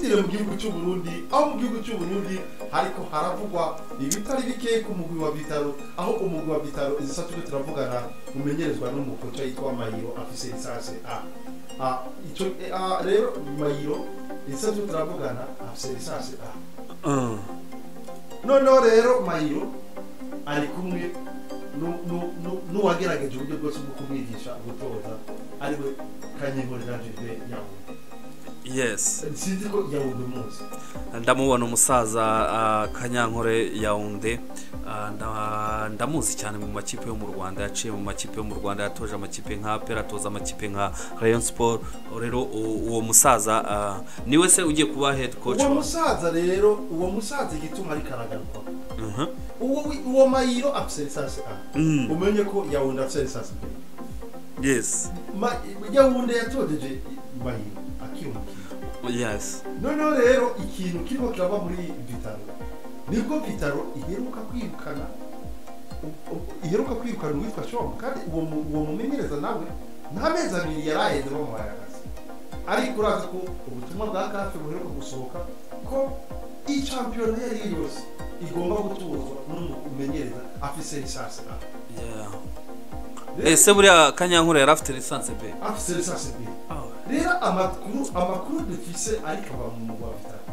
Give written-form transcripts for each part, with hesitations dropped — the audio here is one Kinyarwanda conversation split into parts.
dukubitire mu gihugu cy'u Burundi aho mu gihugu cy'u Burundi hariko haravugwa ibitari bike ku mugwi wa Vitaro aho umugwi wa Vitaro izisa tuko turavugana umenyerezwa n'umukoca yitwa Mayiro afise lisansi A ico rero Mayiro izisa tuko turavugana afise lisansi A noneho rero Mayiro ari kumwe n'uwagerageje uburyo bwose bwo kumwigisha gutoza ariwe Kanyinkore Janvier yawe. Yes. Sinzi ko Yaounde muzi. Ndamubona umusaza Kanyankore Yaounde ndamuzi cyane mu makipe yo mu Rwanda, yaciye mu makipe yo mu Rwanda, yatoje amakipe nka Pera, atoza amakipe nka Rayon Sport. Rero uwo musaza niwe se ugiye kuba head coach. Uwo musaza rero uwo musaza gituma ari karagaruka. Uwo Mayiro afise lisansi A. Umenye ko Yaounde afise lisansi B. Yes. Yaounde yatojeje Mayiro akiyumva. Yes. Noneho rero ikintu kirimo kiraba muri Vitaro nibwo Vitaro iheruka kwirukana uwitwa Shoma kandi uwo mumenyereza nawe nta mezi abiri yaraheze mu mayagazi ariko uraza ko ubutumwa bwa kafe buheruka gusohoka ko i-champion yari yose igomba gutuzwa n'umumenyereza afise lisansi A. Ese buriya Kanyankore yari afite lisansi B. Afise lisansi B. Rero amakuru dufise ariko aba mu mugwa Vitaro.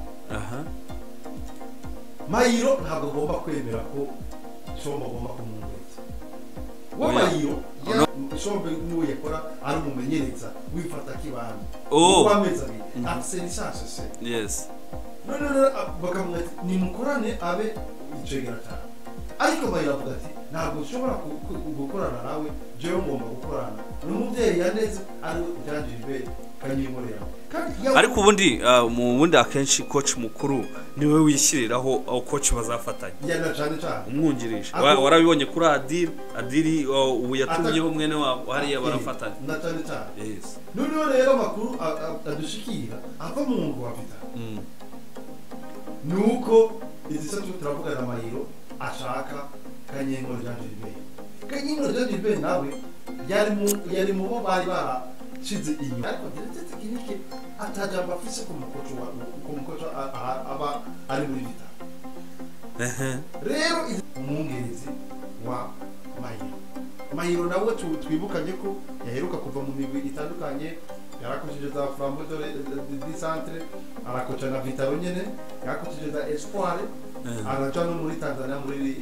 Mayiro ntabwo agomba kwemera ko Shombo agomba kumwumviriza. Wa Mayiro Shombo n'uwo yakora ari umumenyereza wifata kibanda. Wameza bi afise lisansi C. Yes. No bakamwe ni mukorane abe icegera cyane. Ariko Mayiro avuga ati ntabwo ushobora gukorana nawe jewe ngomba gukorana n'umuvyeyi yaneze ari Janvier Kanyinkore yawe. Ariko ubundi mu bundi akenshi coach mukuru niwe wishyiriraho aho coach bazafatanya. Yana cyane umwungirije. Warabibonye kuri Adiri ubu yatumyeho mwene wabo hariya barafatanya. Na cyane. Yes. Noneho rero amakuru adushikira ava mu ngo wa Vitaro. Nuko izisa turavugana Mayiro ashaka Kanyinkore Janvier. Kanyinkore Janvier nawe yari mu bo bari shize inyuma ariko ndetse tekinike atajamba afise ku mukoco aba ari muri Vitaro. Rero umwungerizi wa Mayiro nawe twibukanye ko yaheruka kuva mu migwi itandukanye, yarakojeje za Flambeau de Centre, arakoca na Vitaro nyene, yarakojeje za Espoir, araca no muri Tanzania muri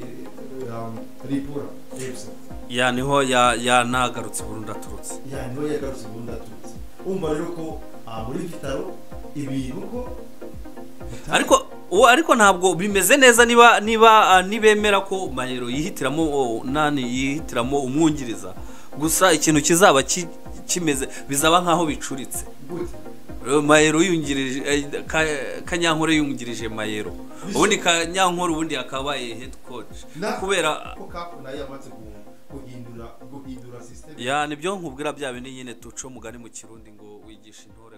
Ripura FC. Ya niho nagarutse Burundi aturutse. Ya niho yagarutse Burundi aturutse. Umva rero ko muri Vitaro ibintu ko ariko ntabwo bimeze neza nibemera ko Mayiro yihitiramo umwungiriza gusa ikintu kizaba kimeze bizaba nkaho bicuritse. Mayiro yungirije Kanyankore yungirije Mayiro ubundi Kanyankore ubundi akabaye head coach kubera ko kafu nayo yamaze guhindura system. Ya nibyo nkubwira bya bindi nyine tuco mugani mu Kirundi ngo wigisha intore